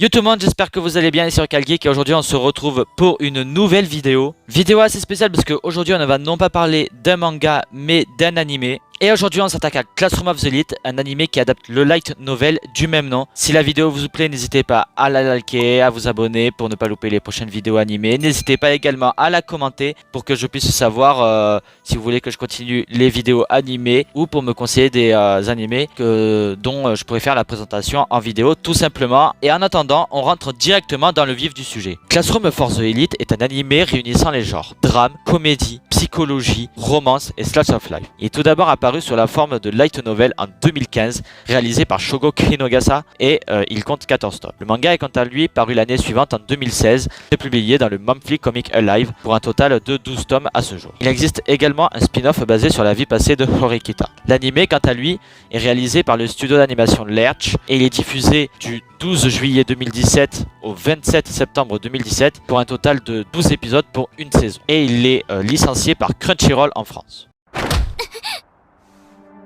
Yo tout le monde, j'espère que vous allez bien, ici Calgeek et aujourd'hui on se retrouve pour une nouvelle vidéo. Vidéo assez spéciale parce qu'aujourd'hui on ne va non pas parler d'un manga mais d'un animé. Et aujourd'hui on s'attaque à Classroom of the Elite, un animé qui adapte le light novel du même nom. Si la vidéo vous plaît, n'hésitez pas à la liker, à vous abonner pour ne pas louper les prochaines vidéos animées. N'hésitez pas également à la commenter pour que je puisse savoir si vous voulez que je continue les vidéos animées ou pour me conseiller des animés dont je pourrais faire la présentation en vidéo tout simplement. Et en attendant, on rentre directement dans le vif du sujet. Classroom of the Elite est un animé réunissant les genres drame, comédie, psychologie, romance et slice of life. Il est tout d'abord apparu sur la forme de light novel en 2015, réalisé par Shogo Kirinogasa et il compte 14 tomes. Le manga est quant à lui paru l'année suivante en 2016 et publié dans le Monthly Comic Alive pour un total de 12 tomes à ce jour. Il existe également un spin-off basé sur la vie passée de Horikita. L'anime quant à lui est réalisé par le studio d'animation Lerche et il est diffusé du 12 juillet 2017 au 27 septembre 2017 pour un total de 12 épisodes pour une saison. Et il est licencié par Crunchyroll en France.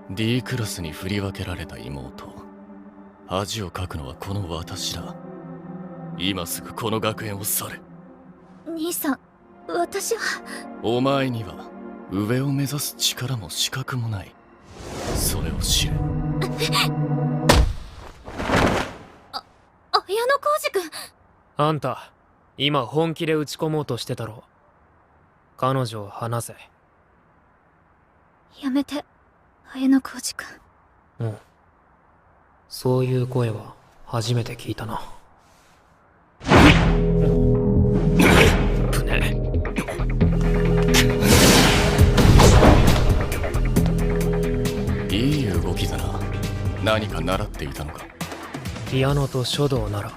D クラスに振り分けられた妹。恥をかくのはこの私だ。今すぐこの学園を去れ。兄さん、私は。お前には上を目指す力も資格もない。それを知れ。綾野浩二君。あんた、今本気で打ち込もうとしてたろ。彼女を離せ。やめて、綾野浩二君。うん。そういう声は初めて聞いたな。ぶね。いい動きだな。何か習っていたのか。ピアノと書道なら。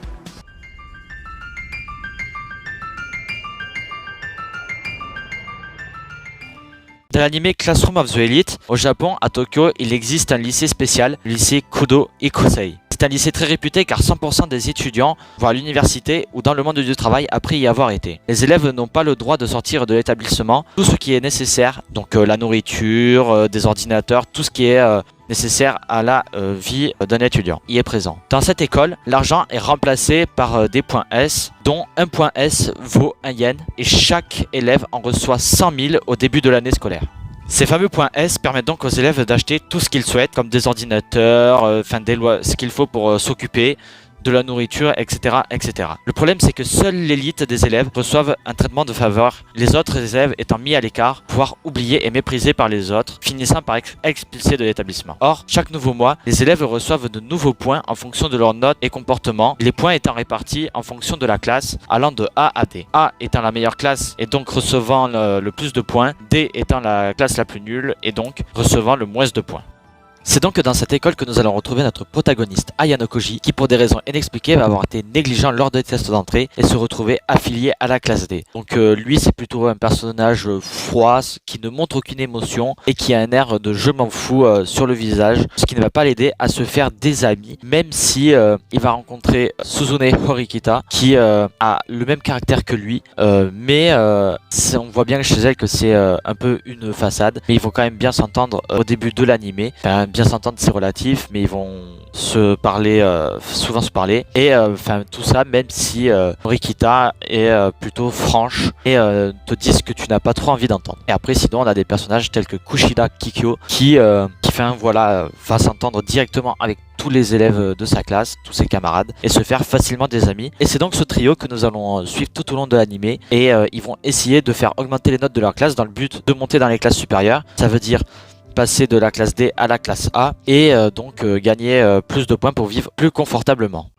Dans l'anime Classroom of the Elite, au Japon, à Tokyo, il existe un lycée spécial, le lycée Kudo Ikusei. C'est un lycée très réputé car 100% des étudiants vont à l'université ou dans le monde du travail après y avoir été. Les élèves n'ont pas le droit de sortir de l'établissement. Tout ce qui est nécessaire, donc la nourriture, des ordinateurs, tout ce qui est nécessaire à la vie d'un étudiant y est présent. Dans cette école, l'argent est remplacé par des points S, dont un point S vaut un yen et chaque élève en reçoit 100 000 au début de l'année scolaire. Ces fameux points S permettent donc aux élèves d'acheter tout ce qu'ils souhaitent, comme des ordinateurs, ce qu'il faut pour s'occuper, de la nourriture, etc., etc. Le problème, c'est que seule l'élite des élèves reçoivent un traitement de faveur, les autres élèves étant mis à l'écart, voire oubliés et méprisés par les autres, finissant par être expulsés de l'établissement. Or, chaque nouveau mois, les élèves reçoivent de nouveaux points en fonction de leurs notes et comportements, les points étant répartis en fonction de la classe, allant de A à D. A étant la meilleure classe et donc recevant le plus de points, D étant la classe la plus nulle et donc recevant le moins de points. C'est donc dans cette école que nous allons retrouver notre protagoniste Ayano Koji qui pour des raisons inexpliquées va avoir été négligent lors des tests d'entrée et se retrouver affilié à la classe D. Donc lui c'est plutôt un personnage froid qui ne montre aucune émotion et qui a un air de je m'en fous sur le visage, ce qui ne va pas l'aider à se faire des amis même si il va rencontrer Suzune Horikita qui a le même caractère que lui mais on voit bien chez elle que c'est un peu une façade, mais ils vont quand même bien s'entendre au début de l'animé. Enfin, bien s'entendre c'est relatif mais ils vont se parler, souvent se parler et tout ça même si Rikita est plutôt franche et te disent que tu n'as pas trop envie d'entendre. Et après sinon on a des personnages tels que Kushida Kikyo qui va s'entendre directement avec tous les élèves de sa classe, tous ses camarades, et se faire facilement des amis. Et c'est donc ce trio que nous allons suivre tout au long de l'animé, et ils vont essayer de faire augmenter les notes de leur classe dans le but de monter dans les classes supérieures. Ça veut dire passer de la classe D à la classe A, et donc gagner plus de points pour vivre plus confortablement.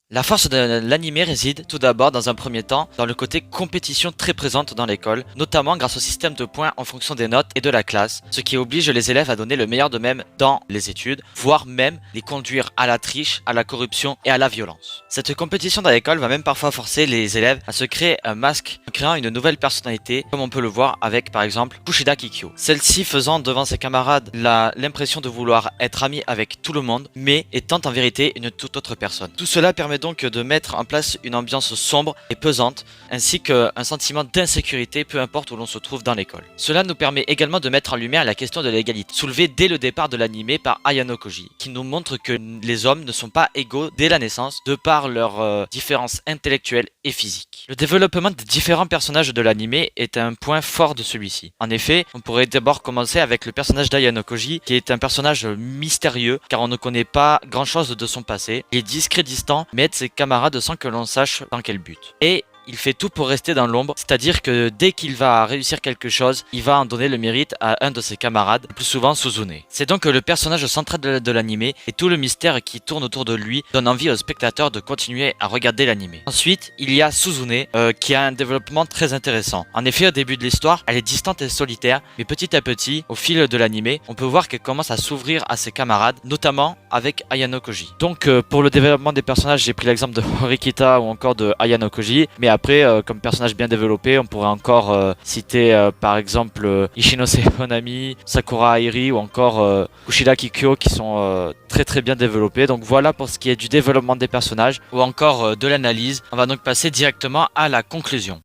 La force de l'anime réside tout d'abord dans un premier temps dans le côté compétition très présente dans l'école, notamment grâce au système de points en fonction des notes et de la classe, ce qui oblige les élèves à donner le meilleur d'eux-mêmes dans les études, voire même les conduire à la triche, à la corruption et à la violence. Cette compétition dans l'école va même parfois forcer les élèves à se créer un masque en créant une nouvelle personnalité, comme on peut le voir avec par exemple Kushida Kikyo. Celle-ci faisant devant ses camarades l'impression de vouloir être amie avec tout le monde, mais étant en vérité une toute autre personne. Tout cela permet donc donc de mettre en place une ambiance sombre et pesante, ainsi qu'un sentiment d'insécurité, peu importe où l'on se trouve dans l'école. Cela nous permet également de mettre en lumière la question de l'égalité, soulevée dès le départ de l'anime par Ayano Koji, qui nous montre que les hommes ne sont pas égaux dès la naissance, de par leurs différences intellectuelles et physiques. Le développement des différents personnages de l'anime est un point fort de celui-ci. En effet, on pourrait d'abord commencer avec le personnage d'Ayano Koji, qui est un personnage mystérieux, car on ne connaît pas grand chose de son passé. Il est discret, distant, mais aide ses camarades sans que l'on sache dans quel but. Et il fait tout pour rester dans l'ombre, c'est-à-dire que dès qu'il va réussir quelque chose, il va en donner le mérite à un de ses camarades, le plus souvent Suzune. C'est donc le personnage central de l'anime et tout le mystère qui tourne autour de lui donne envie aux spectateurs de continuer à regarder l'anime. Ensuite, il y a Suzune qui a un développement très intéressant. En effet, au début de l'histoire, elle est distante et solitaire, mais petit à petit, au fil de l'anime, on peut voir qu'elle commence à s'ouvrir à ses camarades, notamment avec Ayano Koji. Donc pour le développement des personnages, j'ai pris l'exemple de Horikita ou encore de Ayano Koji, mais après, comme personnage bien développé, on pourrait encore citer par exemple Ishinose Honami, Sakura Airi ou encore Kushida Kikyo qui sont très bien développés. Donc voilà pour ce qui est du développement des personnages ou encore de l'analyse. On va donc passer directement à la conclusion.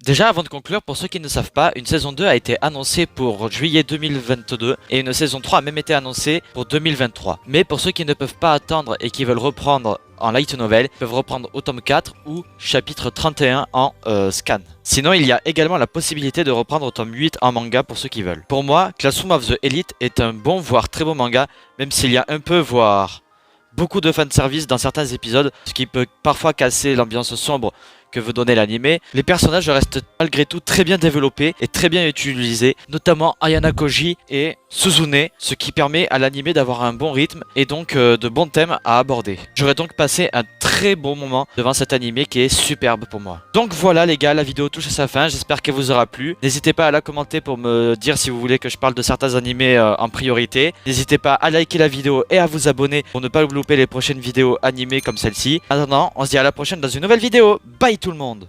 Déjà, avant de conclure, pour ceux qui ne savent pas, une saison 2 a été annoncée pour juillet 2022 et une saison 3 a même été annoncée pour 2023. Mais pour ceux qui ne peuvent pas attendre et qui veulent reprendre en light novel, ils peuvent reprendre au tome 4 ou chapitre 31 en scan. Sinon, il y a également la possibilité de reprendre au tome 8 en manga pour ceux qui veulent. Pour moi, Classroom of the Elite est un bon voire très beau manga, même s'il y a un peu voire beaucoup de fanservice dans certains épisodes, ce qui peut parfois casser l'ambiance sombre que veut donner l'anime. Les personnages restent malgré tout très bien développés et très bien utilisés, notamment Ayano Koji et Suzune, ce qui permet à l'anime d'avoir un bon rythme et donc de bons thèmes à aborder. J'aurais donc passé un très bon moment devant cet anime qui est superbe pour moi. Donc voilà les gars, la vidéo touche à sa fin, j'espère qu'elle vous aura plu. N'hésitez pas à la commenter pour me dire si vous voulez que je parle de certains animés en priorité. N'hésitez pas à liker la vidéo et à vous abonner pour ne pas louper les prochaines vidéos animées comme celle-ci. En attendant, on se dit à la prochaine dans une nouvelle vidéo. Bye tout le monde!